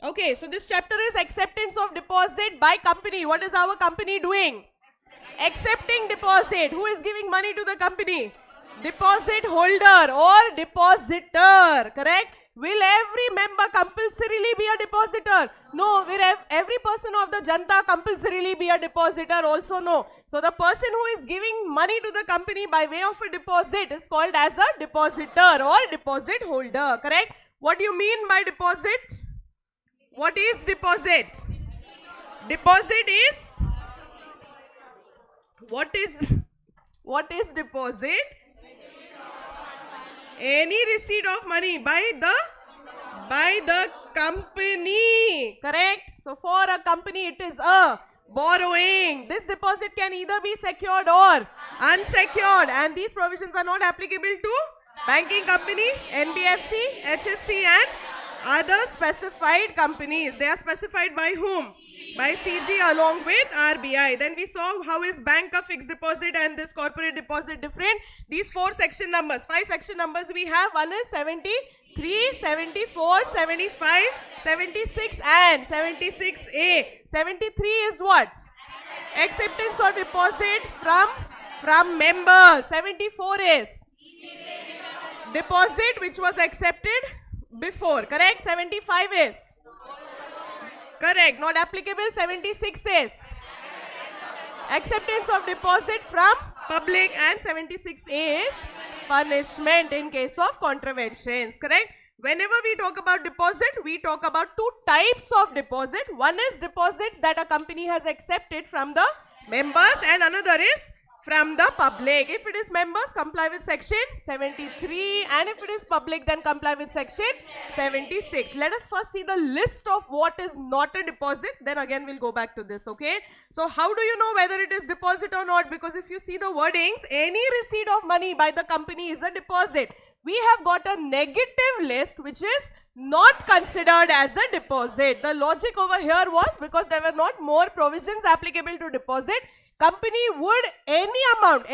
Okay, so this chapter is acceptance of deposit by company. What is our company doing? Accepting deposit. Who is giving money to the company? Deposit holder or depositor, correct? Will every member compulsorily be a depositor? No. Will every person of the Janta compulsorily be a depositor? Also no. So the person who is giving money to the company by way of a deposit is called as a depositor or deposit holder, correct? What do you mean by deposit? What is deposit? Deposit is... What is deposit? Any receipt of money by the company, correct? So for a company it is a borrowing. This deposit can either be secured or unsecured, and these provisions are not applicable to banking company, NBFC, HFC and other specified companies. They are specified by whom? By CG along with RBI. Then we saw how is bank a fixed deposit and this corporate deposit different. These 4 section numbers, 5 section numbers we have. One is 73, 74, 75, 76 and 76A. 73 is what? Acceptance or deposit from members. 74 is deposit which was accepted before, correct? 75 is correct, not applicable. 76 is acceptance of deposit from public, and 76 is punishment in case of contraventions, correct? Whenever we talk about deposit, we talk about 2 types of deposit. One is deposits that a company has accepted from the members and another is from the public. If it is members, comply with section 73, and if it is public, then comply with section 76. Let us first see the list of what is not a deposit, then again we'll go back to this, okay? So how do you know whether it is deposit or not? Because if you see the wordings, any receipt of money by the company is a deposit. We have got a negative list which is not considered as a deposit. The logic over here was because there were not more provisions applicable to deposit. Company would, any amount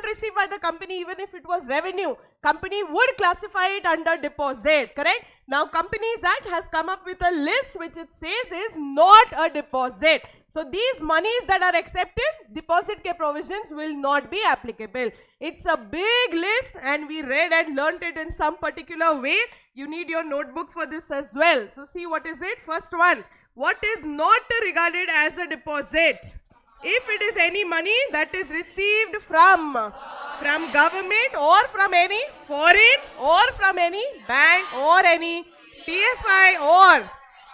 received by the company, even if it was revenue, company would classify it under deposit, correct? Now Companies Act has come up with a list which it says is not a deposit. So these monies that are accepted, deposit ke provisions will not be applicable. It's a big list and we read and learnt it in some particular way. You need your notebook for this as well. So see what is it? First one, what is not regarded as a deposit? If it is any money that is received from government or from any foreign or from any bank or any PFI or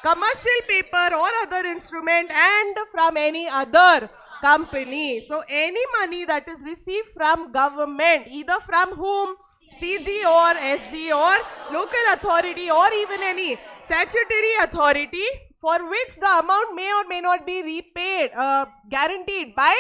commercial paper or other instrument and from any other company. So any money that is received from government, either from whom? CG or SG or local authority or even any statutory authority, for which the amount may or may not be repaid, guaranteed by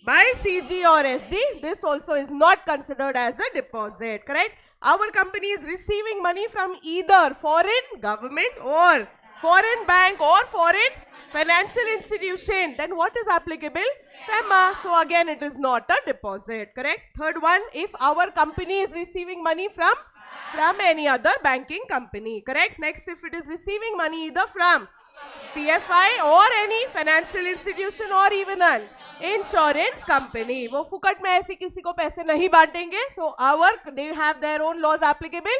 CG or SG, this also is not considered as a deposit, correct? Our company is receiving money from either foreign government or foreign bank or foreign financial institution. Then what is applicable? FEMA. So again it is not a deposit, correct? Third one, if our company is receiving money from any other banking company, correct? Next, if it is receiving money either from PFI or any financial institution or even an insurance company, वो फुकट में ऐसी किसी को पैसे नहीं बांटेंगे. So they have their own laws applicable.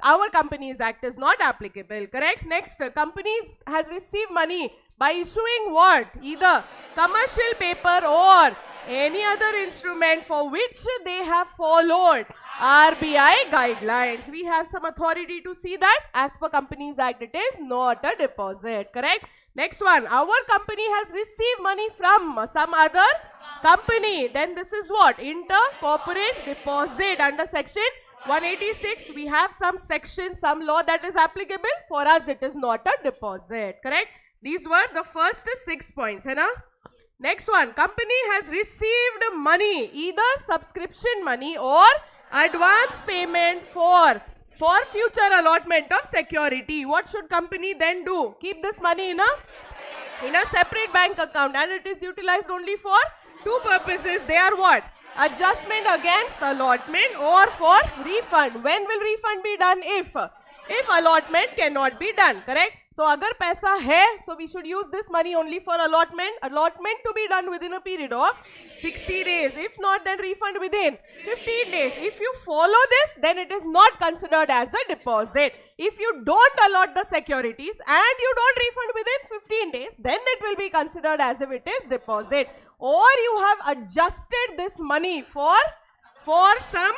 Our Companies Act is not applicable, correct? Next, companies has received money by issuing what? Either commercial paper or any other instrument for which they have followed RBI guidelines. We have some authority to see that as per Companies Act it is not a deposit, correct? Next one, our company has received money from some other company. Then this is what? Inter-corporate deposit under section 186. We have some section, some law that is applicable. For us it is not a deposit, correct? These were the first 6 points, hai na? Next one, company has received money, either subscription money or advance payment for future allotment of security. What should company then do? Keep this money in a separate bank account, and it is utilized only for 2 purposes. They are what? Adjustment against allotment or for refund. When will refund be done? If allotment cannot be done, correct? So agar paisa hai, so we should use this money only for allotment to be done within a period of 60 days. If not, then refund within 15 days. If you follow this, then it is not considered as a deposit. If you don't allot the securities and you don't refund within 15 days, then it will be considered as if it is deposit. Or you have adjusted this money for some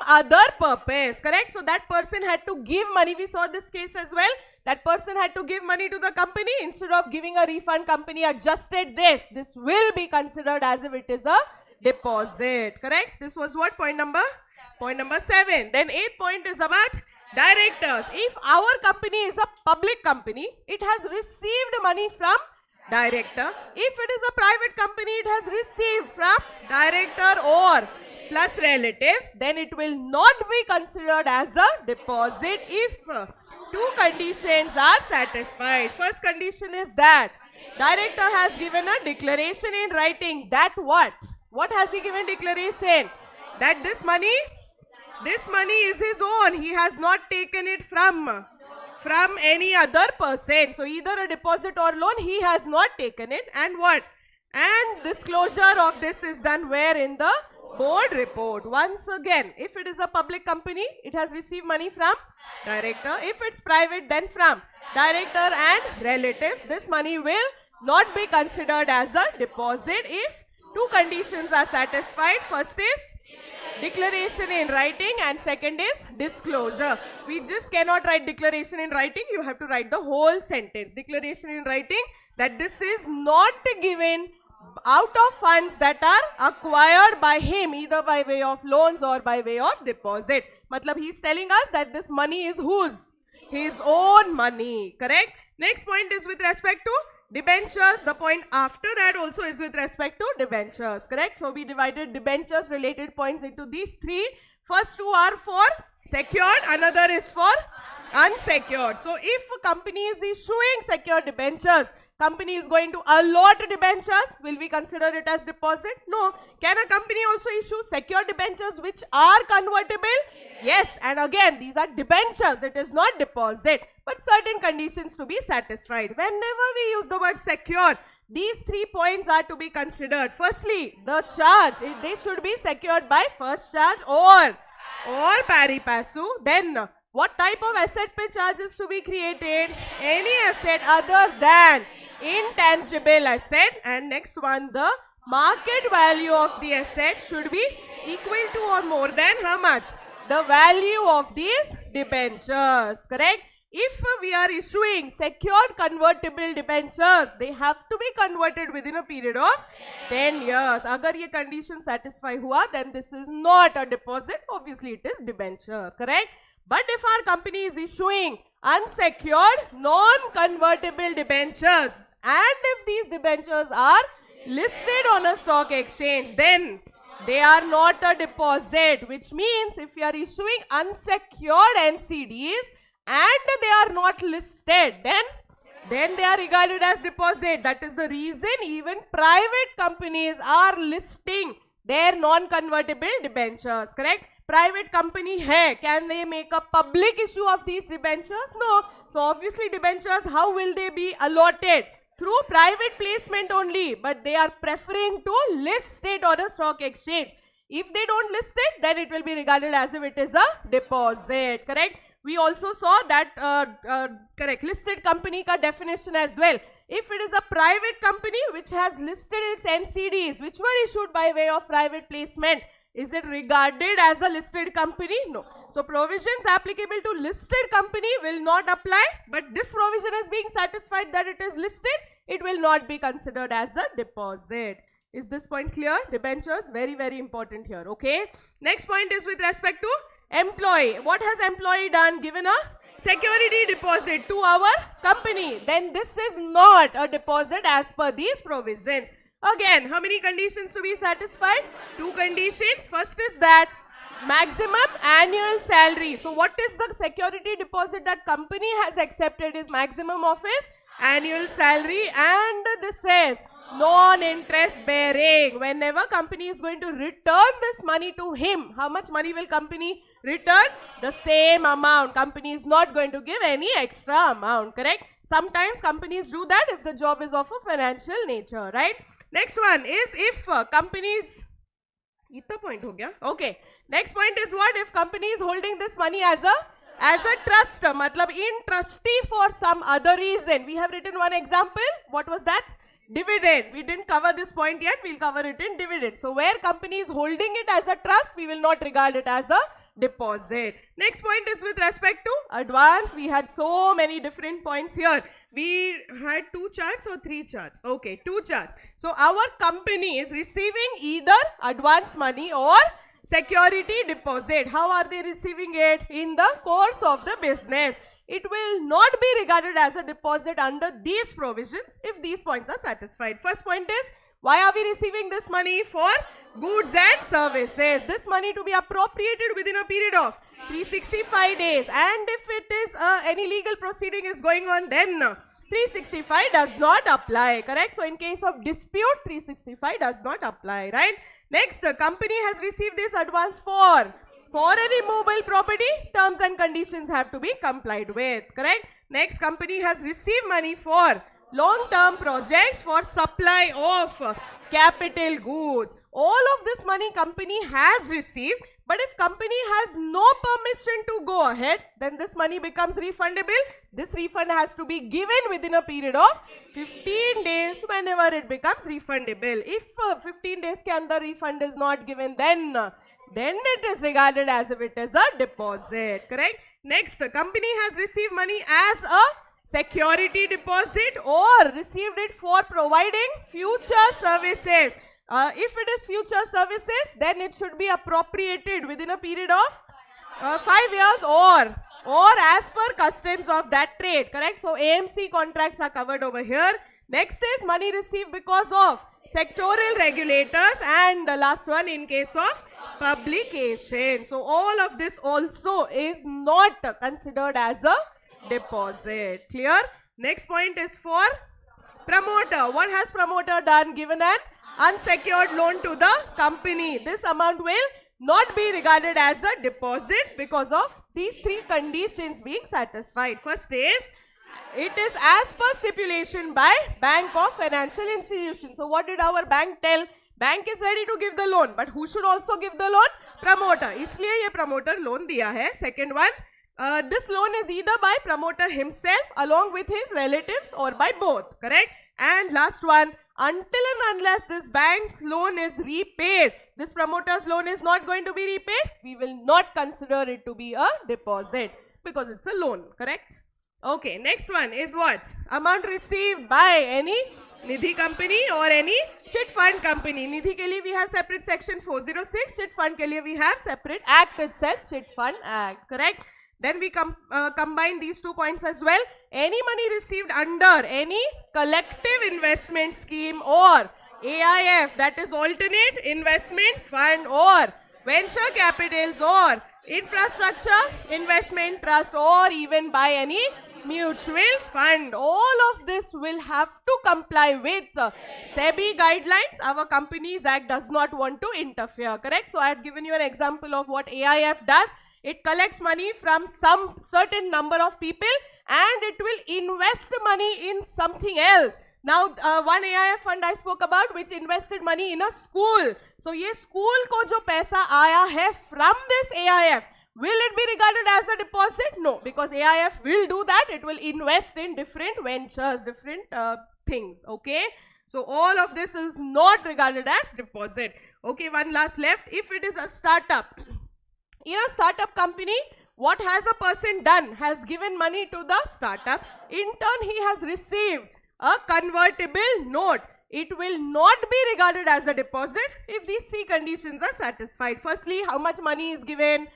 other purpose, correct? So that person had to give money. We saw this case as well. That person had to give money to the company. Instead of giving a refund, company adjusted this. This will be considered as if it is a deposit, correct? This was what? Point number 7. Then 8th point is about directors. If our company is a public company, it has received money from director. If it is a private company, it has received from director or plus relatives, then it will not be considered as a deposit if two conditions are satisfied. First condition is that director has given a declaration in writing that what? What has he given declaration? That this money is his own. He has not taken it from any other person. So either a deposit or loan, he has not taken it. And what? And disclosure of this is done where? In the board report. Once again, if it is a public company, it has received money from director. If it's private, then from director and relatives. This money will not be considered as a deposit if two conditions are satisfied. First is declaration in writing and second is disclosure. We just cannot write declaration in writing. You have to write the whole sentence. Declaration in writing that this is not given out of funds that are acquired by him, either by way of loans or by way of deposit. Matlab he is telling us that this money is whose? His own money, correct? Next point is with respect to debentures. The point after that also is with respect to debentures, correct? So we divided debentures related points into these three. First two are for secured, another is for unsecured. So if a company is issuing secured debentures, company is going to allot debentures, will we consider it as deposit? No. Can a company also issue secured debentures which are convertible? Yes. And again, these are debentures. It is not deposit. But certain conditions to be satisfied. Whenever we use the word secure, these 3 points are to be considered. Firstly, the charge. They should be secured by first charge or pari passu. Then, what type of asset pe charge is to be created? Any asset other than intangible asset. And next one, the market value of the asset should be equal to or more than how much? The value of these debentures, correct? If we are issuing secured convertible debentures, they have to be converted within a period of 10 years. Agar ye condition satisfy hua, then this is not a deposit. Obviously, it is debenture, correct? But if our company is issuing unsecured, non-convertible debentures, and if these debentures are listed on a stock exchange, then they are not a deposit, which means if you are issuing unsecured NCDs and they are not listed, then they are regarded as deposit. That is the reason even private companies are listing their non-convertible debentures, correct? Private company hai, can they make a public issue of these debentures? No. So obviously debentures, how will they be allotted? Through private placement only, but they are preferring to list it on a stock exchange. If they don't list it, then it will be regarded as if it is a deposit, correct? We also saw that, correct, listed company ka definition as well. If it is a private company which has listed its NCDs, which were issued by way of private placement, is it regarded as a listed company? No. So provisions applicable to listed company will not apply, but this provision is being satisfied that it is listed, it will not be considered as a deposit. Is this point clear? Debentures, very, very important here, okay? Next point is with respect to employee. What has employee done? Given a security deposit to our company. Then this is not a deposit as per these provisions. Again, how many conditions to be satisfied? 2 conditions. First is that maximum annual salary. So what is the security deposit that company has accepted is maximum of his annual salary, and this says non-interest bearing. Whenever company is going to return this money to him, how much money will company return? the same amount. Company is not going to give any extra amount, correct? Sometimes companies do that if the job is of a financial nature, right? Next one is if companies, itna point ho gaya. Okay, next point is what? If company is holding this money as a trust, matlab in trustee for some other reason. We have written one example. What was that? Dividend. We didn't cover this point yet. We'll cover it in dividend. So where company is holding it as a trust, we will not regard it as a deposit. Next point is with respect to advance. We had so many different points here. We had 2 charts or 3 charts? Okay, 2 charts. So our company is receiving either advance money or security deposit. How are they receiving it? In the course of the business. It will not be regarded as a deposit under these provisions if these points are satisfied. First point is, why are we receiving this money? For goods and services. This money to be appropriated within a period of 365 days. And if it is any legal proceeding is going on, then 365 does not apply, correct? So in case of dispute, 365 does not apply, right? Next, the company has received this advance for a removable property, terms and conditions have to be complied with, correct? Next, company has received money for long-term projects for supply of capital goods. All of this money company has received, but if company has no permission to go ahead, then this money becomes refundable. This refund has to be given within a period of 15 days whenever it becomes refundable. If 15 days ke andar refund is not given, then it is regarded as if it is a deposit, correct? Next, the company has received money as a security deposit or received it for providing future services. If it is future services, then it should be appropriated within a period of 5 years or as per customs of that trade, correct? So AMC contracts are covered over here. Next is money received because of sectoral regulators, and the last one in case of publication. So all of this also is not considered as a deposit. Clear? Next point is for promoter. What has promoter done? Given an unsecured loan to the company. This amount will not be regarded as a deposit because of these 3 conditions being satisfied. First is, it is as per stipulation by Bank of Financial Institution. So what did our bank tell? Bank is ready to give the loan, but who should also give the loan? Promoter. इसलिए ये promoter loan दिया है. Second one, this loan is either by promoter himself along with his relatives or by both, correct? And last one, until and unless this bank's loan is repaid, this promoter's loan is not going to be repaid, we will not consider it to be a deposit because it's a loan, correct? Okay, next one is what? Amount received by any Nidhi company or any chit fund company. Nidhi ke liye we have separate section 406, chit fund ke liye we have separate act itself, chit fund act, correct? Then we combine these 2 points as well. Any money received under any collective investment scheme or AIF, that is alternate investment fund, or venture capitals or infrastructure investment trust, or even by any mutual fund. All of this will have to comply with SEBI guidelines. Our Companies Act does not want to interfere, correct? So I had given you an example of what AIF does. It collects money from some certain number of people and it will invest money in something else. Now, one AIF fund I spoke about which invested money in a school. So, ये school को जो पैसा आया है from this AIF, will it be regarded as a deposit? No, because AIF will do that. It will invest in different ventures, different things, okay? So, all of this is not regarded as deposit. Okay, one last left. If it is a startup, in a startup company, what has a person done? Has given money to the startup. In turn, he has received a convertible note. It will not be regarded as a deposit if these 3 conditions are satisfied. Firstly, how much money is given?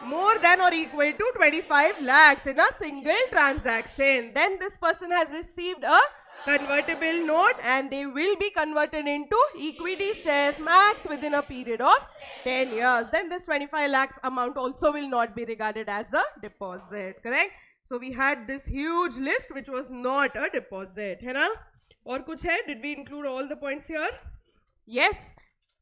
More than or equal to 25 lakhs in a single transaction. Then this person has received a convertible note and they will be converted into equity shares max within a period of 10 years. Then this 25 lakhs amount also will not be regarded as a deposit, correct? So we had this huge list which was not a deposit, है ना? और कुछ है? Did we include all the points here? Yes.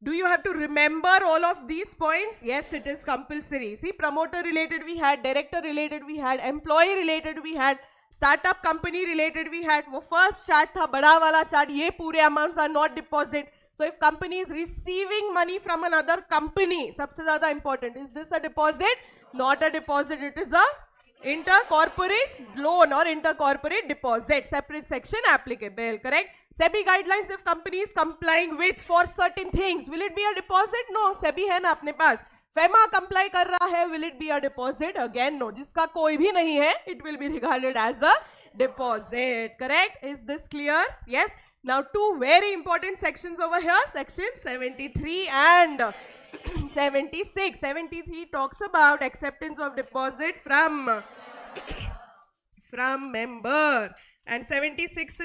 Do you have to remember all of these points? Yes, it is compulsory. See, promoter related we had, director related we had, employee related we had, startup company related we had. वो first chart था बड़ा वाला chart. ये पूरे amounts are not deposit. So if company is receiving money from another company, सबसे ज़्यादा important, is this a deposit? Not a deposit. It is a intercorporate loan or intercorporate deposit. Separate section applicable. Correct? SEBI guidelines, if company is complying with for certain things, will it be a deposit? No. SEBI है ना अपने पास. FEMA comply कर रहा है, will it be a deposit? Again no. जिसका कोई भी नहीं है, it will be regarded as a deposit. Correct? Is this clear? Yes. Now two very important sections over here. Section 73 and 76. 73 talks about acceptance of deposit from member, and 76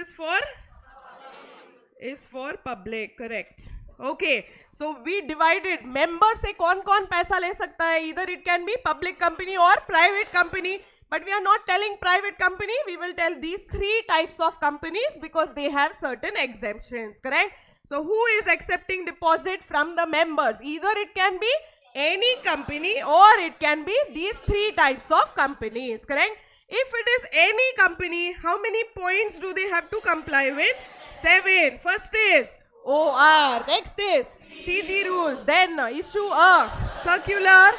is for public. Correct? Okay, so we divided member से कौन पैसा ले सकता है. Either it can be public company or private company, but we are not telling private company. We will tell these three types of companies because they have certain exemptions. Correct? So who is accepting deposit from the members? Either it can be any company or it can be these three types of companies. Correct? If it is any company, how many points do they have to comply with? 7. First is OR. Next is CG rules. Then issue a circular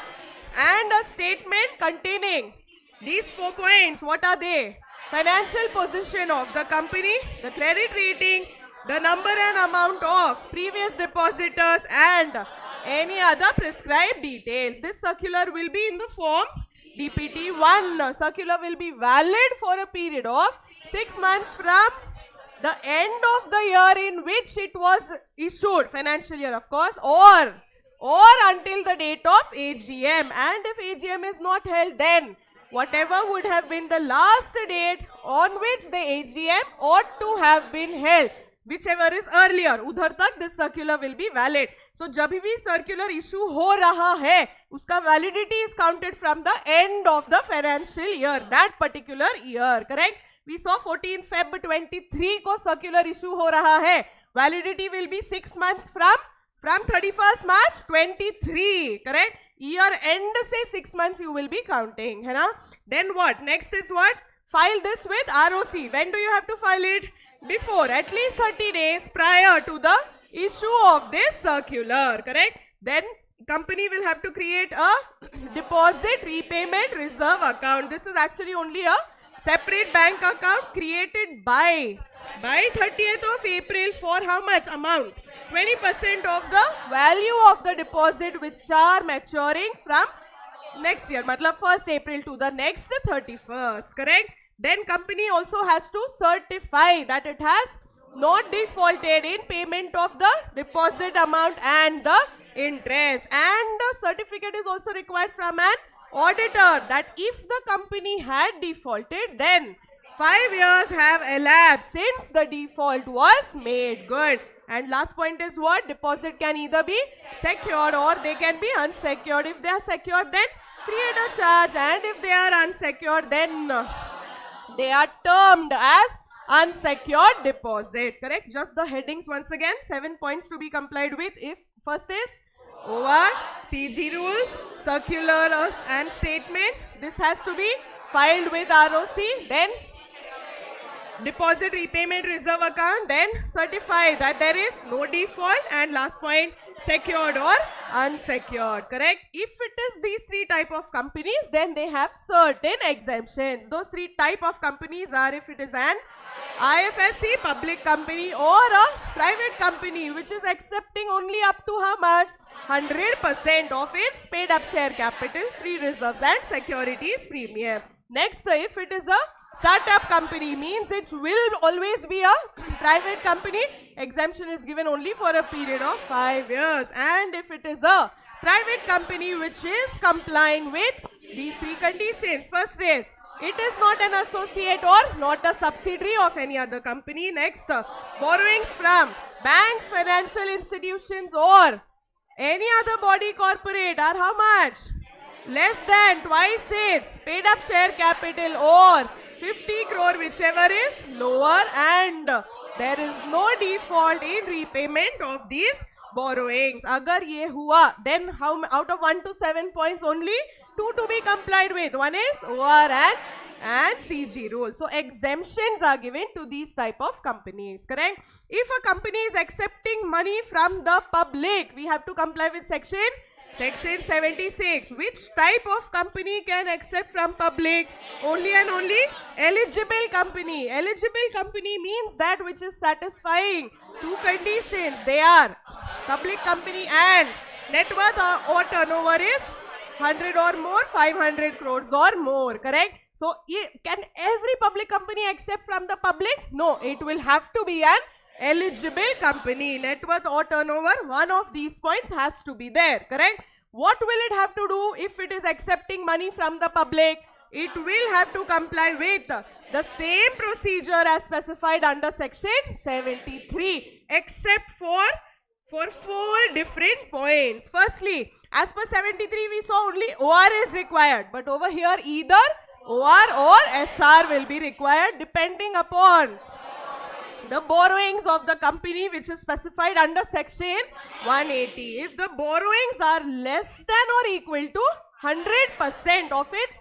and a statement containing these 4 points. What are they? Financial position of the company, the credit rating, the number and amount of previous depositors, and any other prescribed details. This circular will be in the form DPT 1. Circular will be valid for a period of 6 months from the end of the year in which it was issued, financial year of course, or until the date of AGM. And if AGM is not held, then whatever would have been the last date on which the AGM ought to have been held, whichever is earlier, udhar tak this circular will be valid. So जब भी circular issue हो रहा है, उसका validity is counted from the end of the financial year, that particular year. Correct? We saw 14 Feb 23 को circular issue हो रहा है. Validity will be 6 months from 31st March 23. Correct? Year end से 6 months you will be counting. है ना? Then what? Next is what? File this with ROC. When do you have to file it? Before, at least 30 days prior to the issue of this circular. Correct? Then company will have to create a deposit repayment reserve account. This is actually only a separate bank account created by 30th of April for how much amount? 20% of the value of the deposit which are maturing from next year. Matlab 1st April to the next 31st. Correct? Then company also has to certify that it has not defaulted in payment of the deposit amount and the interest. And the certificate is also required from an auditor that if the company had defaulted, then 5 years have elapsed since the default was made good. And last point is what? Deposit can either be secured or they can be unsecured. If they are secured, then create a charge, and if they are unsecured, then they are termed as unsecured deposit. Correct? Just the headings once again. 7 points to be complied with. If first is OR, CG rules, circular and statement. This has to be filed with ROC. Then deposit repayment reserve account. Then certify that there is no default. And last point, secured or unsecured. Correct? If it is these 3 type of companies, then they have certain exemptions. Those 3 type of companies are if it is an IFSC public company or a private company which is accepting only up to how much? 100% of its paid up share capital, free reserves and securities premium. Next, if it is a startup company, means it will always be a private company. Exemption is given only for a period of 5 years. And if it is a private company which is complying with these 3 conditions. First is, it is not an associate or not a subsidiary of any other company. Next, borrowings from banks, financial institutions or any other body corporate are how much? Less than twice its paid up share capital or 50 crore, whichever is lower, and there is no default in repayment of these borrowings. अगर ये हुआ, then how out of 1 to 7 points only 2 to be complied with. One is OR and CG rule. So exemptions are given to these type of companies, correct? If a company is accepting money from the public, we have to comply with section 76. Which type of company can accept from public? Only and only eligible company. Eligible company means that which is satisfying two conditions. They are public company and net worth or turnover is 100 or more, 500 crores or more, correct? So, can every public company accept from the public? No, it will have to be an eligible company. Net worth or turnover, one of these points has to be there, correct? What will it have to do if it is accepting money from the public? It will have to comply with the same procedure as specified under section 73, except for 4 different points. Firstly, as per 73, we saw only OR is required, but over here either OR or SR will be required depending upon the borrowings of the company which is specified under section 180. If the borrowings are less than or equal to 100% of its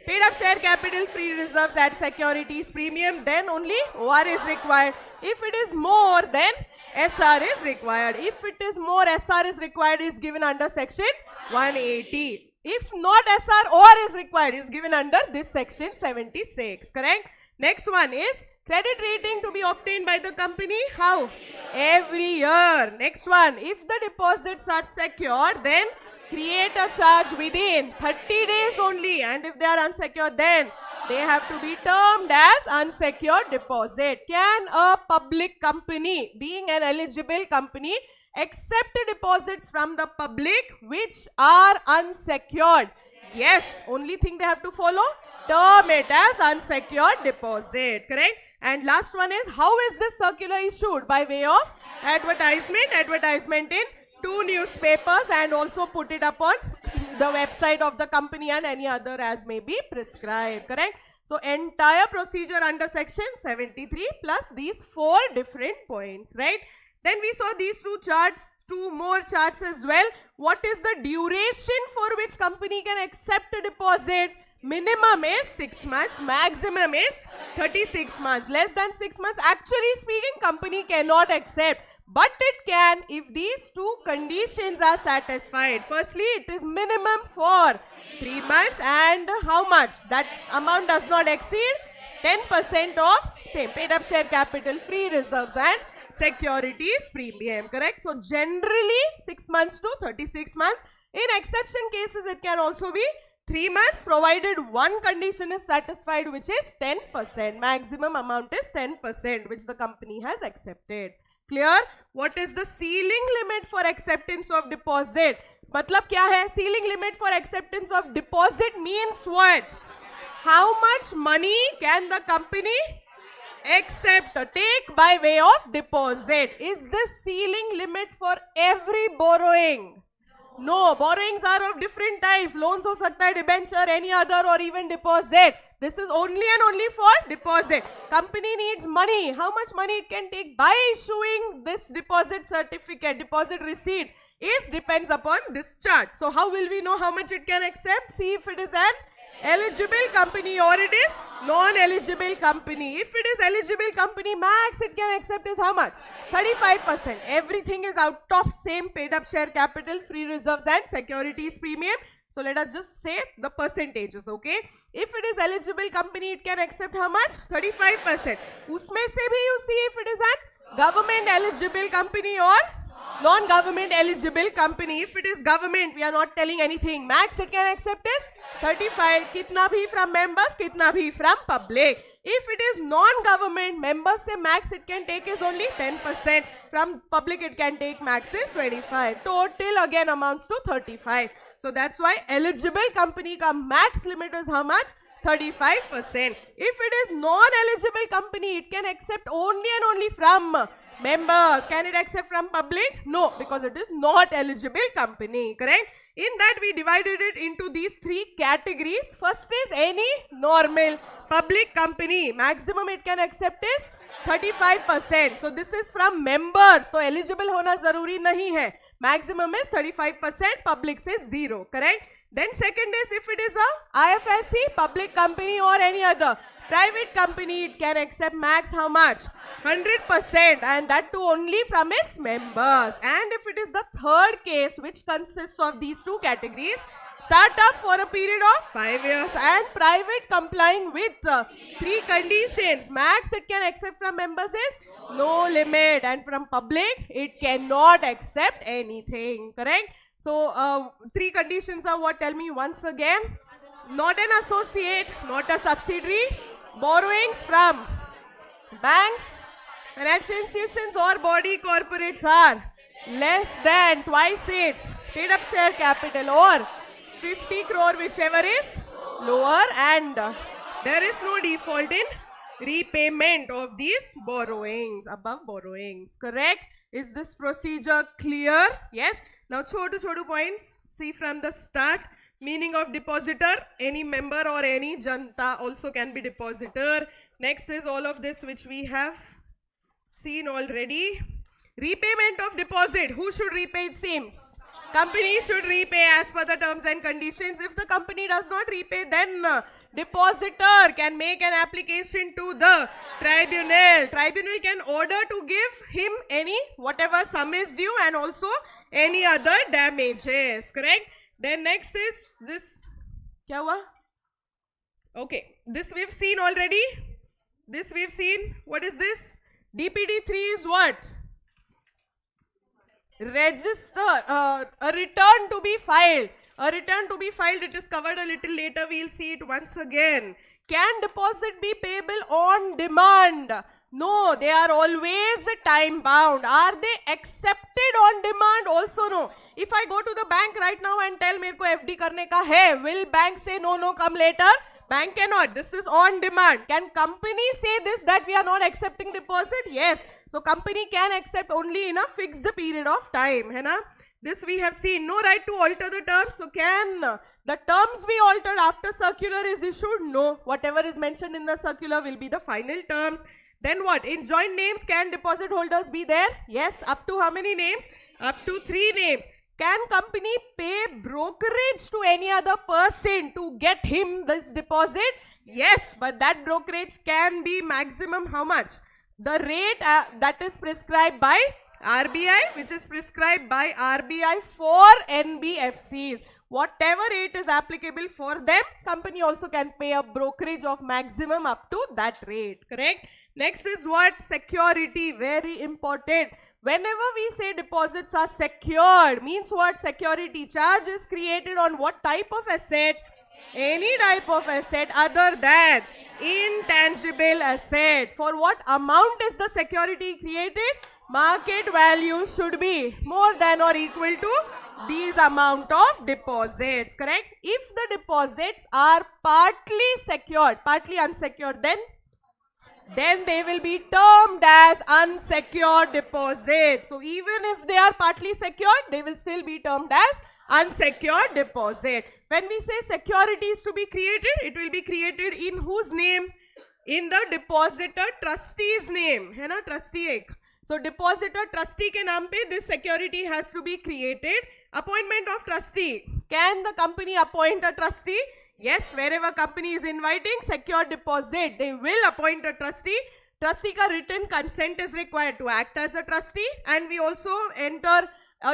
paid up share capital, free reserves and securities premium, then only OR is required. If it is more, then SR is required. If it is more, SR is required is given under section 180. If not, SR, OR is required is given under this section 76, correct? Next one is credit rating to be obtained by the company. How? Every year. Next one, if the deposits are secured, then create a charge within 30 days only, and if they are unsecured, then they have to be termed as unsecured deposit. Can a public company, being an eligible company, accept deposits from the public which are unsecured? Yes, only thing they have to follow, term it as unsecured deposit, correct? And last one is, how is this circular issued? By way of advertisement in 2 newspapers, and also put it upon the website of the company and any other as may be prescribed, correct? So entire procedure under section 73 plus these 4 different points, right? Then we saw these 2 charts, 2 more charts as well. What is the duration for which company can accept a deposit? Minimum is 6 months, maximum is 36 months. Less than 6 months, actually speaking, company cannot accept. But it can if these 2 conditions are satisfied. Firstly, it is minimum for 3 months, and how much? That amount does not exceed 10% of same paid up share capital, free reserves and securities premium, correct? So generally 6 months to 36 months. In exception cases, it can also be 3 months, provided one condition is satisfied, which is 10%. Maximum amount is 10%, which the company has accepted. Clear? What is the ceiling limit for acceptance of deposit? मतलब क्या है? Ceiling limit for acceptance of deposit means what? How much money can the company accept, take by way of deposit? Is this ceiling limit for every borrowing? No, borrowings are of different types. Loans ho sakta hai, debenture, any other, or even deposit. This is only and only for deposit. Company needs money. How much money it can take by issuing this deposit certificate, deposit receipt, depends upon this chart. So how will we know how much it can accept? See if it is an eligible company or it is non-eligible company. If it is eligible company, max it can accept is how much? 35%. Everything is out of same paid up share capital, free reserves and securities premium. So let us just say the percentages, okay? If it is eligible company, it can accept how much? 35%. Usme se bhi you see if it is an government eligible company or non-government eligible company. If it is government, we are not telling anything. Max it can accept is 35. Kitna bhi from members, kitna bhi from public. If it is non-government, members say max it can take is only 10%. From public it can take max is 25. Total again amounts to 35. So that's why eligible company ka max limit is how much? 35%. If it is non-eligible company, it can accept only and only from members. Can it accept from public? No, because it is not eligible company, correct? In that we divided it into these 3 categories. First is any normal public company. Maximum it can accept is 35%. So this is from members. So eligible होना जरूरी नहीं है. Maximum is 35%. Public says 0. Correct? Then second is if it is a IFSC, public company or any other private company, it can accept max how much? 100%, and that too only from its members. And if it is the third case, which consists of these two categories, startup for a period of 5 years and private complying with 3 conditions, max it can accept from members is no limit, and from public it cannot accept anything. Correct? So 3 conditions are what? Tell me once again. Not an associate, not a subsidiary, borrowings from banks, financial institutions or body corporates are less than twice its paid up share capital or 50 crore, whichever is lower, and there is no default in repayment of these borrowings, above borrowings. Correct? Is this procedure clear? Yes. Now chotu points. See from the start. Meaning of depositor, any member or any janta also can be depositor. Next is all of this which we have seen already. Repayment of deposit. Who should repay, it seems? Company should repay as per the terms and conditions. If the company does not repay, then depositor can make an application to the tribunal. Tribunal can order to give him any whatever sum is due and also any other damages. Correct? Then next is this. Kya hua? Okay, this we've seen already. This we've seen. What is this? DPD 3 is what? Register, a return to be filed. A return to be filed, it is covered a little later. We'll see it once again. Can deposit be payable on demand? No, they are always time bound. Are they accepted on demand? Also no. If I go to the bank right now and tell मेरे को FD करने का है, will bank say no, come later? Bank cannot. This is on demand. Can company say this, that we are not accepting deposit? Yes. So company can accept only in a fixed period of time. है ना? This we have seen. No right to alter the terms. So can the terms be altered after circular is issued? No. Whatever is mentioned in the circular will be the final terms. Then what? In joint names, can deposit holders be there? Yes. Up to how many names? Up to 3 names. Can company pay brokerage to any other person to get him this deposit? Yes. But that brokerage can be maximum how much? The rate that is prescribed by RBI, which is prescribed by RBI for NBFCs. Whatever rate is applicable for them, company also can pay a brokerage of maximum up to that rate. Correct? Next is what? Security. Very important. Whenever we say deposits are secured, means what? Security charge is created on what type of asset? Any type of asset other than intangible asset. For what amount is the security created? Market value should be more than or equal to these amount of deposits. Correct? If the deposits are partly secured, partly unsecured, then they will be termed as unsecured deposits. So even if they are partly secured, they will still be termed as unsecured deposit. When we say security is to be created, it will be created in whose name? In the depositor trustee's name. है ना? Trustee एक. So depositor trustee के नाम पे this security has to be created. Appointment of trustee. Can the company appoint a trustee? Yes, wherever company is inviting secured deposit, they will appoint a trustee. Trustee ka written consent is required to act as a trustee, and we also enter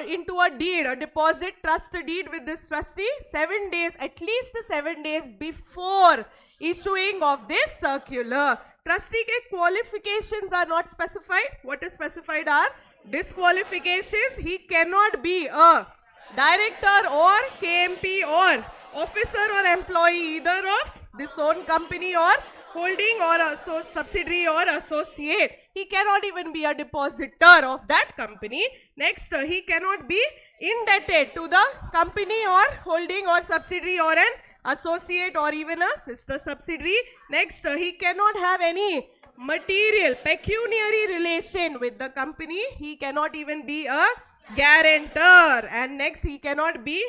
into a deed, a deposit trust deed with this trustee 7 days, at least 7 days before issuing of this circular. Trustee ke qualifications are not specified. What is specified are disqualifications. He cannot be a director or KMP or officer or employee either of this own company or holding or a subsidiary or associate. He cannot even be a depositor of that company. Next, he cannot be indebted to the company or holding or subsidiary or an associate or even a sister subsidiary. Next, he cannot have any material pecuniary relation with the company. He cannot even be a guarantor. And next, he cannot be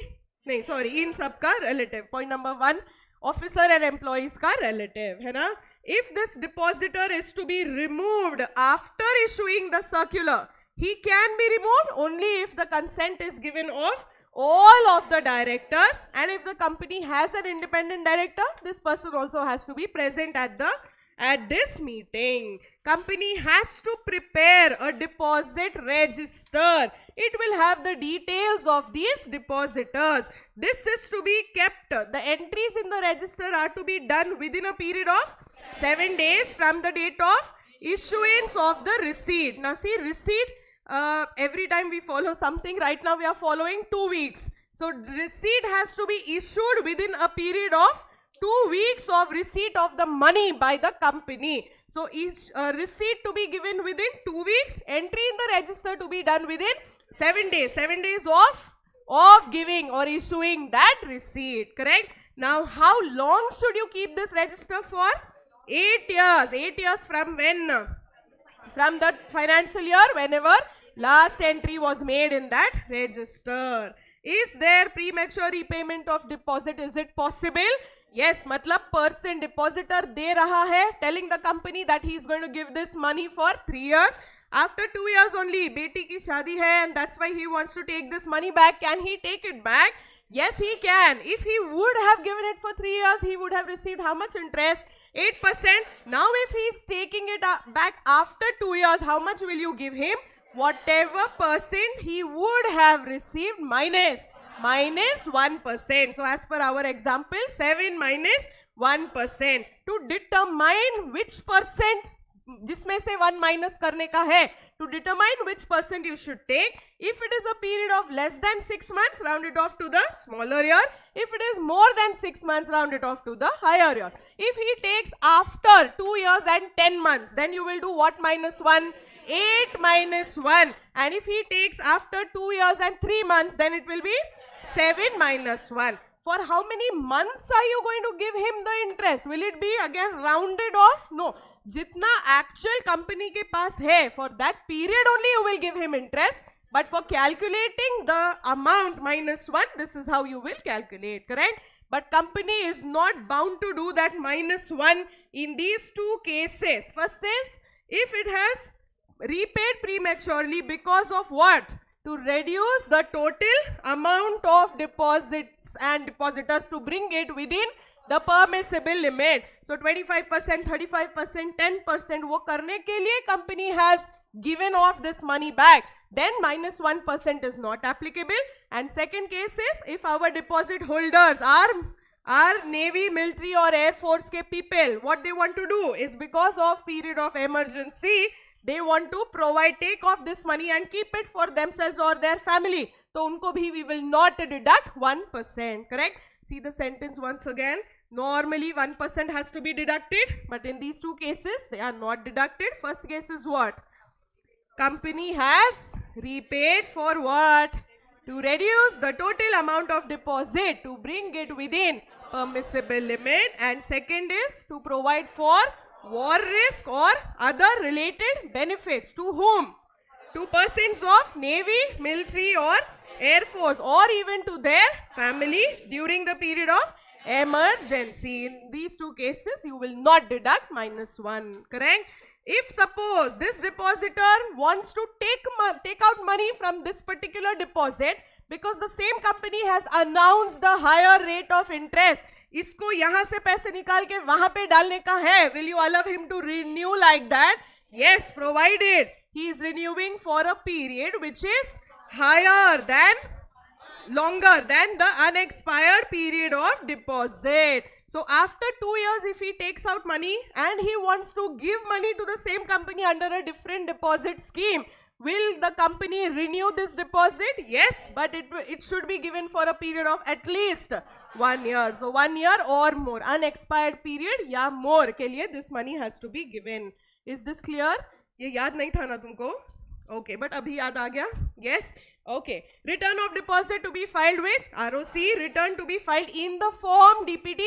in सबका relative. Point number 1, officer and employees का relative है ना. if this depositor is to be removed after issuing the circular, he can be removed only if the consent is given of all of the directors, and if the company has an independent director, this person also has to be present at this meeting. Company has to prepare a deposit register. It will have the details of these depositors. This is to be kept. The entries in the register are to be done within a period of 7 days from the date of issuance of the receipt. Now see, receipt, every time we follow something, right now we are following 2 weeks. So receipt has to be issued within a period of 2 weeks of receipt of the money by the company. So each receipt to be given within 2 weeks, entry in the register to be done within 7 days. 7 days of giving or issuing that receipt, correct? Now how long should you keep this register for? 8 years. 8 years from when? From the financial year whenever last entry was made in that register. Is there premature repayment of deposit? Is it possible? Yes, matlab person depositor de raha hai, telling the company that he is going to give this money for 3 years. After 2 years only, beti ki shadi hai and that's why he wants to take this money back. Can he take it back? Yes, he can. If he would have given it for 3 years, he would have received how much interest? 8%. Now if he is taking it back after 2 years, how much will you give him? Whatever percent he would have received minus 1%. So as per our example, 7 minus 1%. To determine which percent जिसमें से 1 minus करने का है, to determine which percent you should take. If it is a period of less than 6 months, round it off to the smaller year. If it is more than 6 months, round it off to the higher year. If he takes after 2 years and 10 months, then you will do what minus 1? 8 minus 1. And if he takes after 2 years and 3 months, then it will be 7 minus 1. For how many months are you going to give him the interest? Will it be again rounded off? No. Jitna actual company ke paas hai, for that period only you will give him interest. But for calculating the amount minus 1, this is how you will calculate, correct? But company is not bound to do that minus 1 in these two cases. First is, if it has repaid prematurely because of what? To reduce the total amount of deposits and depositors to bring it within the permissible limit. So 25%, 35%, 10% वो करने के लिए company has given off this money back. Then minus 1% is not applicable. And second case is, if our deposit holders are Navy, military or Air Force ke people, what they want to do is, because of period of emergency, they want to provide, take off this money and keep it for themselves or their family. So unko bhi we will not deduct 1%, correct? See the sentence once again. Normally 1% has to be deducted, but in these two cases they are not deducted. First case is what? Company has repaid for what? To reduce the total amount of deposit to bring it within permissible limit. And second is to provide for war risk or other related benefits. To whom? To persons of Navy, military or Air Force, or even to their family during the period of emergency. In these two cases, you will not deduct minus 1, correct? If suppose this depositor wants to take out money from this particular deposit, because the same company has announced a higher rate of interest, इसको यहाँ से पैसे निकाल के वहाँ पे डालने का है, will you allow him to renew like that? Yes, provided he is renewing for a period which is longer than the unexpired period of deposit. So after 2 years, if he takes out money and he wants to give money to the same company under a different deposit scheme, will the company renew this deposit? Yes, but it should be given for a period of at least 1 year. So 1 year or more, unexpired period या more के लिए this money has to be given. Is this clear? ये याद नहीं था ना तुमको? Okay, but abhi yaad aa gaya? Yes? Okay. Return of deposit to be filed with ROC. Return to be filed in the form DPT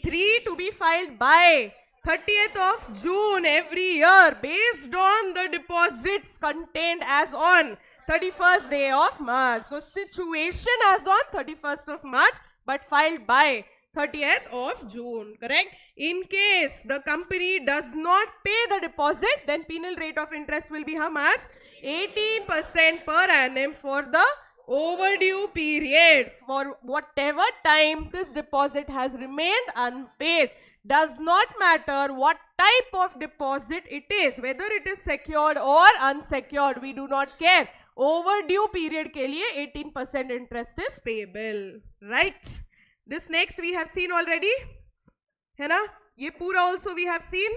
3 to be filed by 30th of June every year based on the deposits contained as on 31st day of March. So situation as on 31st of March but filed by 30th of June, correct? In case the company does not pay the deposit, then penal rate of interest will be how much? 18% per annum for the overdue period. For whatever time this deposit has remained unpaid. Does not matter what type of deposit it is, whether it is secured or unsecured, we do not care. Overdue period ke liye 18% interest is payable, right? This next we have seen already, है ना? ये पूरा also we have seen.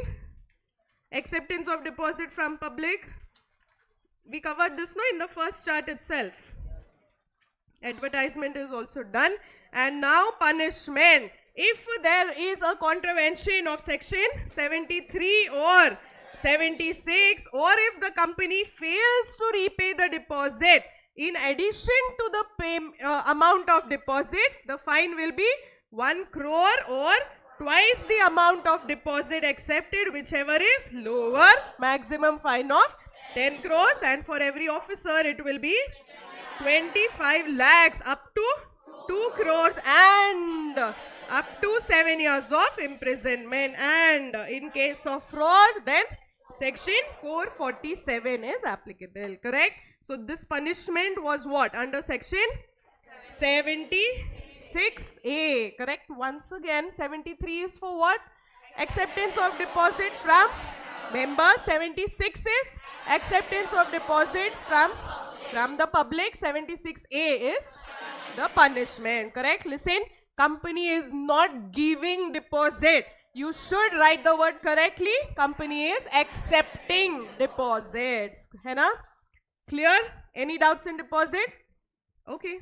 Acceptance of deposit from public. We covered this in the first chart itself. Advertisement is also done. And now punishment. If there is a contravention of section 73 or 76, or if the company fails to repay the deposit, in addition to the amount of deposit, the fine will be 1 crore or twice the amount of deposit accepted, whichever is lower. Maximum fine of 10 crores, and for every officer it will be 25 lakhs up to 2 crores and up to 7 years of imprisonment. And in case of fraud, then section 447 is applicable, correct? So this punishment was what? Under section 76A, correct? Once again, 73 is for what? Acceptance of deposit from members. 76 is acceptance of deposit from the public. 76A is the punishment, correct? Listen, company is not giving deposit. You should write the word correctly. Company is accepting deposits. है ना? Clear? Any doubts in deposit? Okay.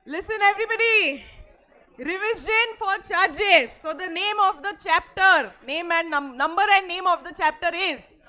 Listen everybody. Revision for charges. So the name of the chapter, name and number and name of the chapter is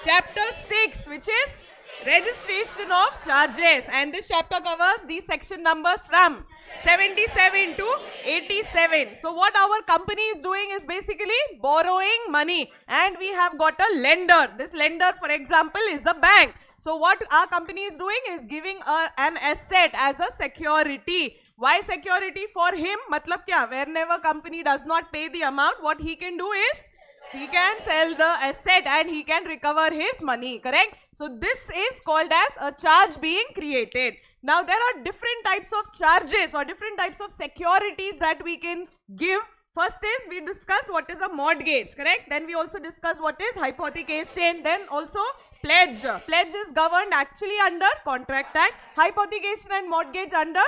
chapter 6, which is registration of charges, and this chapter covers these section numbers from 77 to 87. So what our company is doing is basically borrowing money, and we have got a lender. This lender, for example, is a bank. So what our company is doing is giving an asset as a security. Why security for him? Matlab kya? Whenever company does not pay the amount, what he can do is he can sell the asset and he can recover his money, correct? So this is called as a charge being created. Now there are different types of charges or different types of securities that we can give. First is we discuss what is a mortgage, correct? Then we also discuss what is hypothecation, then also pledge. Pledge is governed actually under Contract Act, hypothecation and mortgage under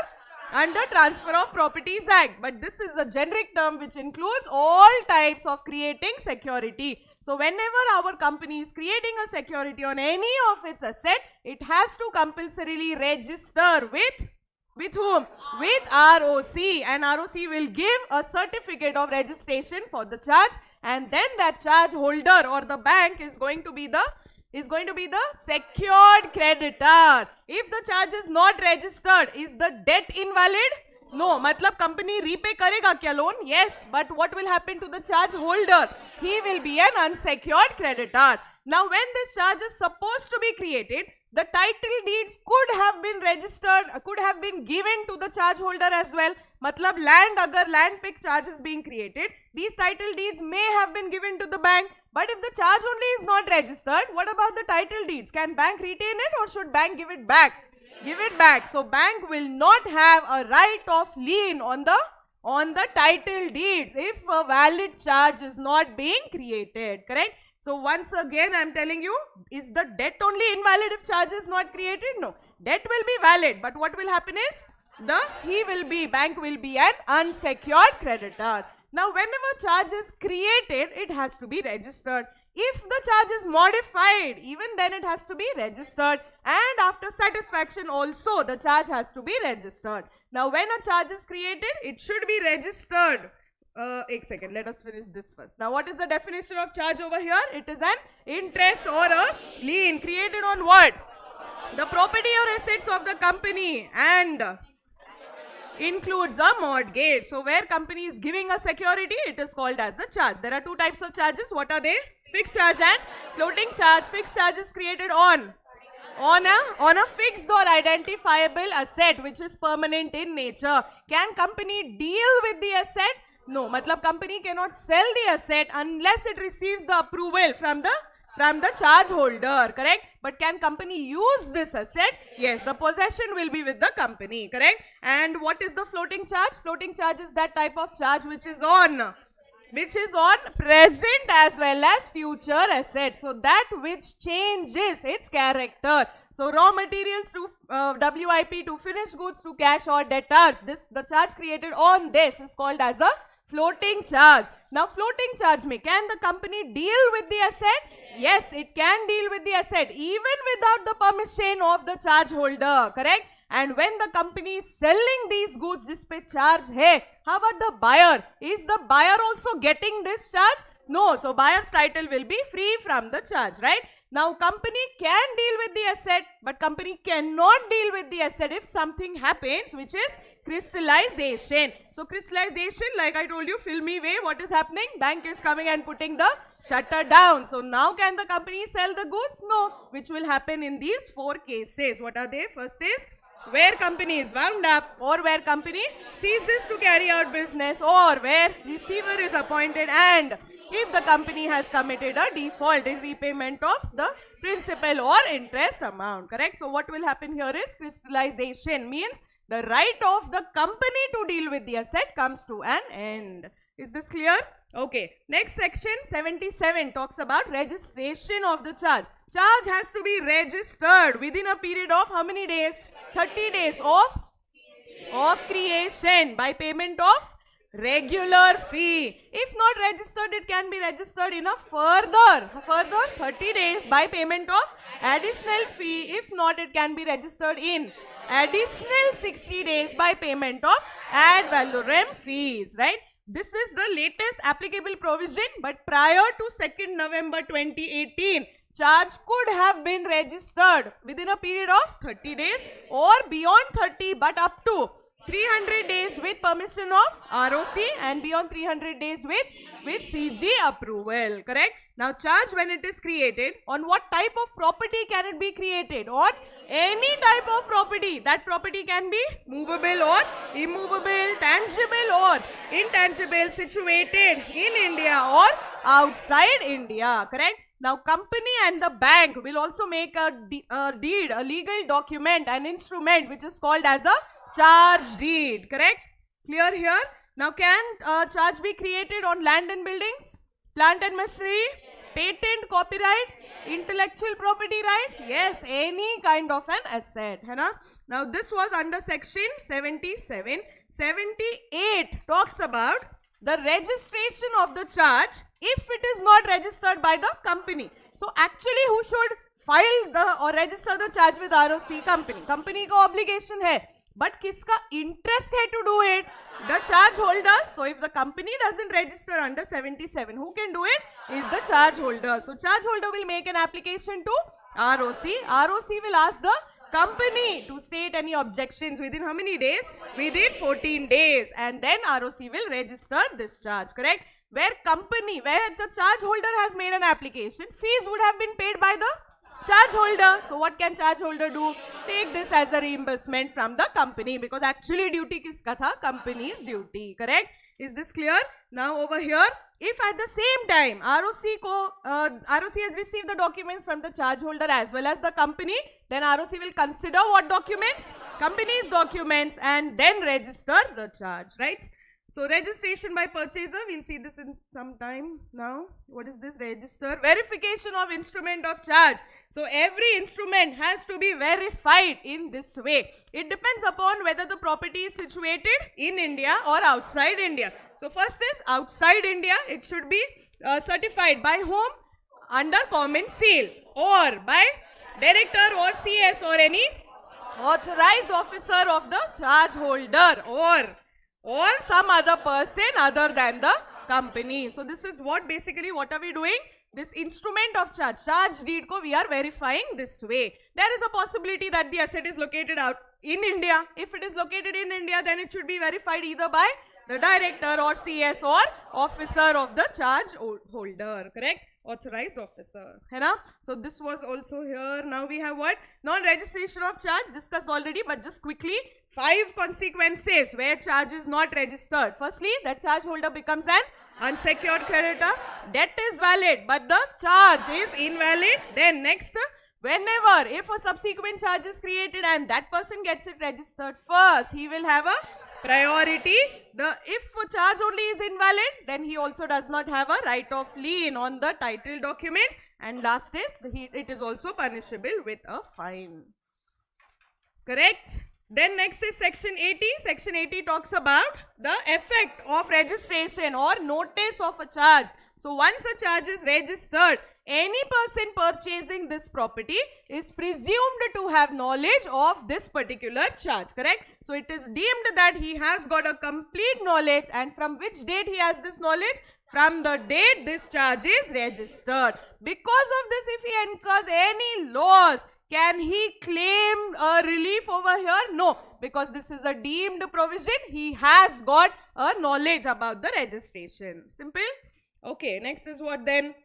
Transfer of Properties Act. But this is a generic term which includes all types of creating security. So whenever our company is creating a security on any of its asset, it has to compulsorily register with whom? With ROC, and ROC will give a certificate of registration for the charge, and then that charge holder or the bank is going to be the secured creditor. If the charge is not registered, is the debt invalid? No. Matlab company repay karega kya loan? Yes. But what will happen to the charge holder? He will be an unsecured creditor. Now when this charge is supposed to be created, the title deeds could have been registered, could have been given to the charge holder as well. Matlab land, agar land pick charge is being created, these title deeds may have been given to the bank. But if the charge only is not registered, what about the title deeds? Can bank retain it or should bank give it back? Give it back. So bank will not have a right of lien on the title deeds if a valid charge is not being created, correct? So once again I am telling you, is the debt only invalid if charge is not created? No. Debt will be valid, but what will happen is bank will be an unsecured creditor. Now whenever charge is created, it has to be registered. If the charge is modified, even then it has to be registered, and after satisfaction also the charge has to be registered. Now when a charge is created, it should be registered. Ek second, let us finish this first. Now what is the definition of charge over here? It is an interest or a lien created on what? The property or assets of the company, and includes a mortgage. So where company is giving a security, it is called as a charge. There are two types of charges. What are they? Fixed charge and floating charge. Fixed charge is created on on a fixed or identifiable asset which is permanent in nature. Can company deal with the asset? No, matlab company cannot sell the asset unless it receives the approval from the charge holder, correct? But can company use this asset? Yes, the possession will be with the company, correct? And what is the floating charge? Floating charge is that type of charge which is on present as well as future assets. So that which changes its character. So raw materials to WIP to finished goods to cash or debtors. The charge created on this is called as a floating charge. Now floating charge mein, can the company deal with the asset? Yes, it can deal with the asset even without the permission of the charge holder, correct? And when the company is selling these goods, जिस पे charge है, how about the buyer? Is the buyer also getting this charge? No, so buyer's title will be free from the charge, right? Now company can deal with the asset, but company cannot deal with the asset if something happens, which is crystallization. So crystallization, like I told you, filmy way, what is happening? Bank is coming and putting the shutter down. So now can the company sell the goods? No, which will happen in these 4 cases. What are they? First is where company is wound up, or where company ceases to carry out business, or where receiver is appointed, and if the company has committed a default in repayment of the principal or interest amount, correct? So what will happen here is crystallization, means the right of the company to deal with the asset comes to an end. Is this clear? Okay. Next section 77 talks about registration of the charge. Charge has to be registered within a period of how many days? 30 days of creation by payment of regular fee. If not registered, it can be registered in a further 30 days by payment of additional fee. If not, it can be registered in additional 60 days by payment of ad valorem fees, right? This is the latest applicable provision, but prior to 2nd November 2018, charge could have been registered within a period of 30 days or beyond 30, but up to 300 days with permission of ROC and beyond 300 days with CG approval, correct? Now charge, when it is created, on what type of property can it be created? On any type of property. That property can be movable or immovable, tangible or intangible, situated in India or outside India, correct? Now company and the bank will also make a deed, a legal document, an instrument which is called as a charge deed, correct? Clear here? Now can charge be created on land and buildings, plant and machinery, patent, copyright, intellectual property right? Yes, any kind of an asset, है ना? Now this was under section 77. 78 talks about the registration of the charge if it is not registered by the company. So actually who should file the or register the charge with ROC? Company. Company को obligation है, but किसका interest है to do it? The charge holder. So if the company doesn't register under 77, who can do it? Is the charge holder. So charge holder will make an application to ROC. ROC will ask the company to state any objections within how many days? Within 14 days, and then ROC will register this charge, correct? Where the charge holder has made an application, fees would have been paid by the charge holder. So what can charge holder do? Take this as a reimbursement from the company, because actually duty kiska tha? Company's duty, correct? Is this clear? Now over here, if at the same time ROC has received the documents from the charge holder as well as the company, then ROC will consider what documents? Company's documents, and then register the charge, right? So registration by purchaser, we'll see this in some time now. What is this? Register. Verification of instrument of charge. So every instrument has to be verified in this way. It depends upon whether the property is situated in India or outside India. So first is outside India. It should be certified by whom? Under common seal, or by director or CS or any authorized officer of the charge holder, or some other person other than the company. So this is what are we doing? This instrument of charge deed ko we are verifying this way. There is a possibility that the asset is located out in India. If it is located in India, then it should be verified either by the director or CS or officer of the charge holder, correct? authorized officer. है ना? So this was also here. Now we have what? Non-registration of charge, discussed already, but just quickly, 5 consequences where charge is not registered. Firstly, that charge holder becomes an unsecured creditor. Debt is valid, but the charge is invalid. Then next, whenever, if a subsequent charge is created and that person gets it registered first, he will have a priority. If a charge only is invalid, then he also does not have a right of lien on the title documents. And last is, it is also punishable with a fine. Correct? Then next is section 80. Section 80 talks about the effect of registration or notice of a charge. So once a charge is registered, any person purchasing this property is presumed to have knowledge of this particular charge, correct? So it is deemed that he has got a complete knowledge, and from which date he has this knowledge? From the date this charge is registered. Because of this, if he incurs any loss, can he claim a relief over here? No, because this is a deemed provision. He has got a knowledge about the registration. Simple? Okay, next is what then?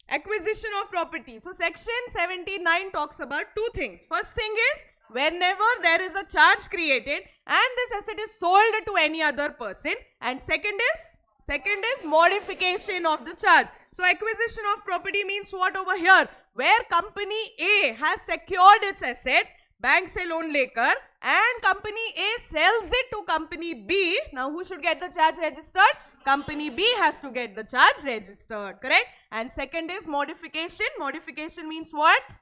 Acquisition of property. So section 79 talks about 2 things. First thing is, whenever there is a charge created and this asset is sold to any other person, and second is modification of the charge. So acquisition of property means what over here? Where company A has secured its asset, bank se loan lekar, and company A sells it to company B. Now who should get the charge registered? Company B has to get the charge registered, correct? And second is modification. Modification means what?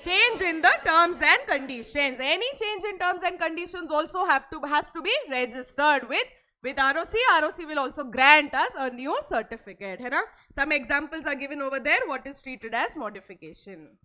Change in the terms and conditions. Any change in terms and conditions also has to be registered with ROC. ROC will also grant us a new certificate. Hai na? Some examples are given over there. What is treated as modification?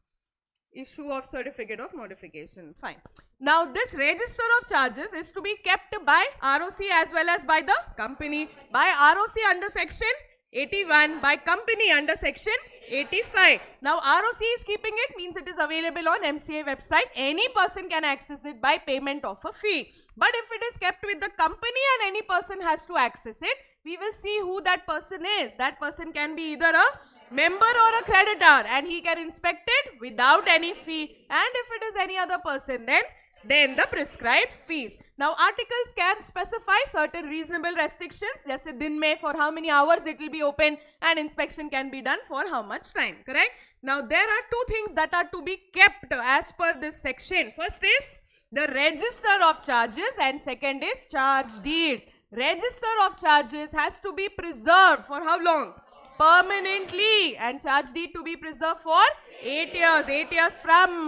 Issue of certificate of modification. Fine. Now this register of charges is to be kept by ROC as well as by the company. By ROC under section 81, by company under section 85. Now ROC is keeping it, means it is available on MCA website. Any person can access it by payment of a fee. But if it is kept with the company and any person has to access it, we will see who that person is. That person can be either a member or a creditor, and he can inspect it without any fee. And if it is any other person, then the prescribed fees. Now articles can specify certain reasonable restrictions. Jaise din mein for how many hours it will be open, and inspection can be done for how much time, correct? Now there are 2 things that are to be kept as per this section. First is the register of charges, and second is charge deed. Register of charges has to be preserved for how long? Permanently. And charge deed to be preserved for 8 years. 8 years from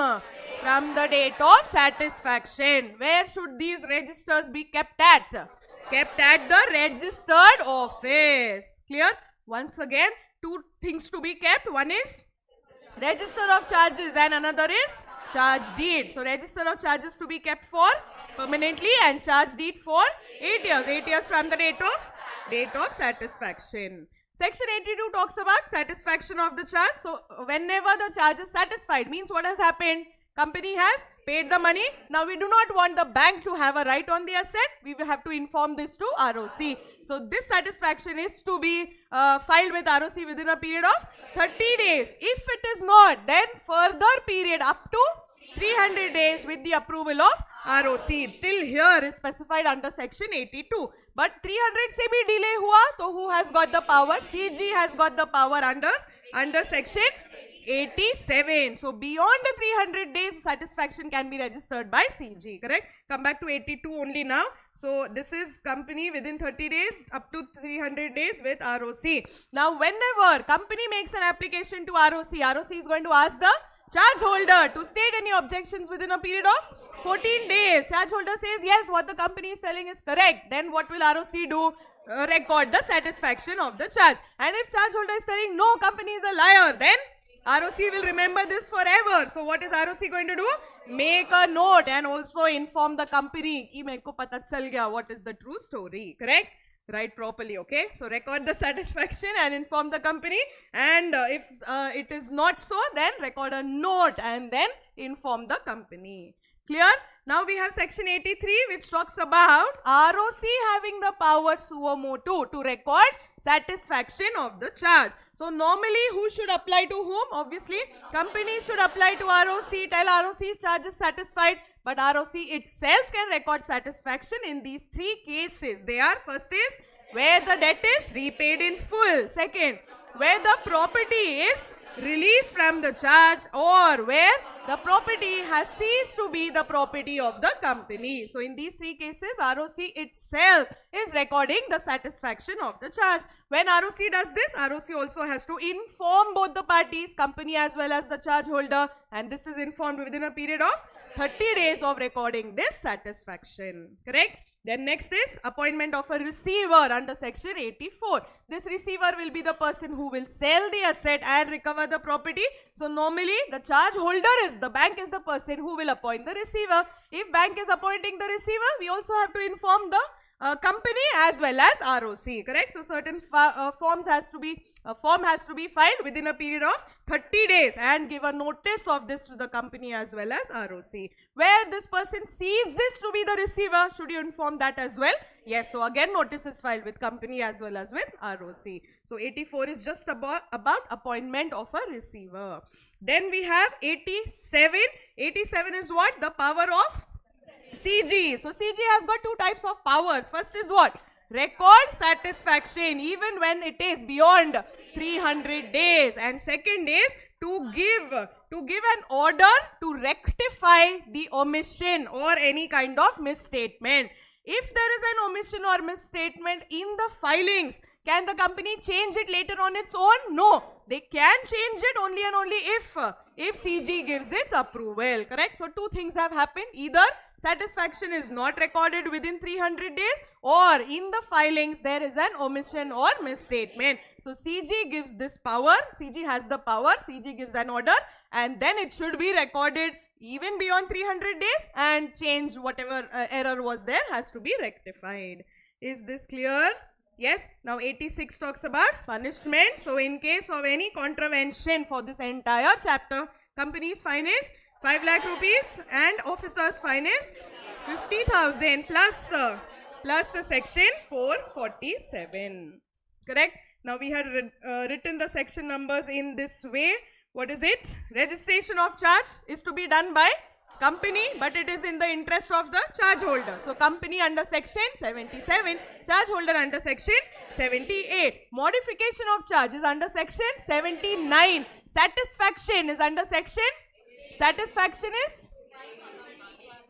the date of satisfaction. Where should these registers be kept at? Kept at the registered office. Clear? Once again, 2 things to be kept. One is register of charges and another is charge deed. So register of charges to be kept for permanently and charge deed for 8 years. 8 years from the date of satisfaction. Section 82 talks about satisfaction of the charge. So whenever the charge is satisfied, means what has happened? Company has paid the money. Now we do not want the bank to have a right on the asset. We will have to inform this to ROC. So this satisfaction is to be filed with ROC within a period of 30 days. If it is not, then further period up to 300 days with the approval of ROC. Till here is specified under section 82. But 300 se bhi delay hua, so who has got the power? CG has got the power under section 87. So beyond the 300 days, satisfaction can be registered by CG, correct? Come back to 82 only now. So this is company within 30 days up to 300 days with ROC. Now whenever company makes an application to ROC, ROC is going to ask the charge holder to state any objections within a period of 14 days. Charge holder says yes, what the company is telling is correct. Then what will ROC do? Record the satisfaction of the charge. And if charge holder is saying no, company is a liar, then ROC will remember this forever. So what is ROC going to do? Make a note and also inform the company ki mereko pata chal gaya what is the true story, correct? Write properly, okay? So record the satisfaction and inform the company, and if it is not so, then record a note and then inform the company. Clear? Now we have section 83 which talks about ROC having the power suo motu to record satisfaction of the charge. So normally who should apply to whom? Obviously company should apply to ROC, tell ROC charge is satisfied, but ROC itself can record satisfaction in these three cases. They are: first is where the debt is repaid in full, second where the property is released from the charge, or where the property has ceased to be the property of the company. So in these three cases, ROC itself is recording the satisfaction of the charge. When ROC does this, ROC also has to inform both the parties, company as well as the charge holder, and this is informed within a period of 30 days of recording this satisfaction. Correct? Then next is appointment of a receiver under section 84. This receiver will be the person who will sell the asset and recover the property. So normally the charge holder is, the bank is the person who will appoint the receiver. If bank is appointing the receiver, we also have to inform the company as well as ROC, correct? So certain form has to be filed within a period of 30 days and give a notice of this to the company as well as ROC. Where this person ceases to be the receiver, should you inform that as well? Yes, so again notice is filed with company as well as with ROC. So 84 is just about appointment of a receiver. Then we have 87. 87 is what? The power of CG. So CG has got two types of powers. First is what? Record satisfaction even when it is beyond 300 days. And second is to give an order to rectify the omission or any kind of misstatement. If there is an omission or misstatement in the filings, can the company change it later on its own? No. They can change it only and only if CG gives its approval. Correct? So two things have happened. Either satisfaction is not recorded within 300 days, or in the filings there is an omission or misstatement. So CG gives this power. CG has the power. CG gives an order, and then it should be recorded even beyond 300 days, and change whatever error was there has to be rectified. Is this clear? Yes. Now 86 talks about punishment. So in case of any contravention for this entire chapter, company's fine is 5 lakh rupees and officer's fine is 50,000 plus the section 447. Correct? Now we had written the section numbers in this way. What is it? Registration of charge is to be done by company, but it is in the interest of the charge holder. So company under section 77, charge holder under section 78. Modification of charge is under section 79. Satisfaction is under section, satisfaction is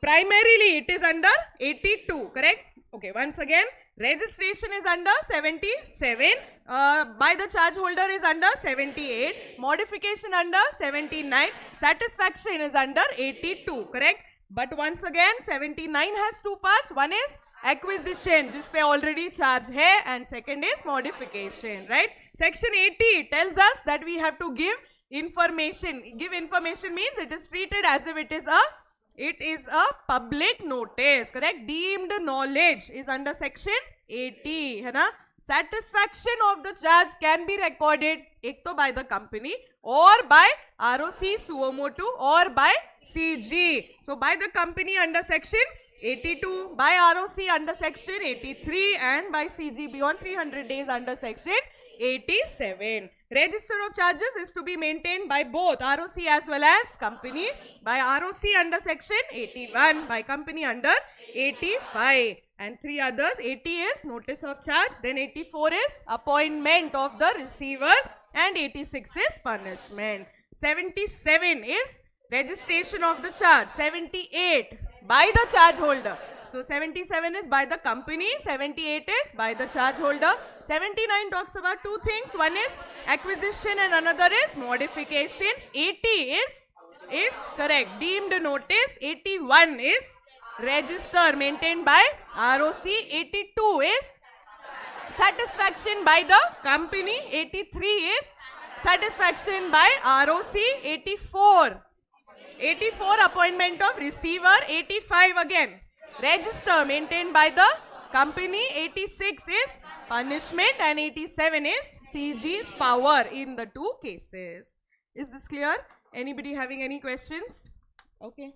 primarily it is under 82, correct? Okay, once again, registration is under 77, by the charge holder is under 78, modification under 79, satisfaction is under 82, correct? But once again, 79 has two parts. One is acquisition, जिसपे already charge है, and second is modification, right? Section 80 tells us that we have to give information. Give information means it is treated as if it is a public notice, correct? Deemed knowledge is under section 80, है ना? Satisfaction of the charge can be recorded एक तो by the company or by ROC suo motu or by CG. So by the company under section 82, by ROC under section 83, and by CG beyond 300 days under section 87. Register of charges is to be maintained by both ROC as well as company. By ROC under section 81, by company under 85. And three others. 80 is notice of charge, then 84 is appointment of the receiver, and 86 is punishment. 77 is registration of the charge. 78 by the charge holder. So 77 is by the company, 78 is by the charge holder. 79 talks about two things. One is acquisition and another is modification. 80 is correct, deemed notice. 81 is register maintained by ROC. 82 is satisfaction by the company. 83 is satisfaction by ROC. 84 appointment of receiver. 85 again register maintained by the company. 86 is punishment, and 87 is CG's power in the two cases. Is this clear? Anybody having any questions? Okay.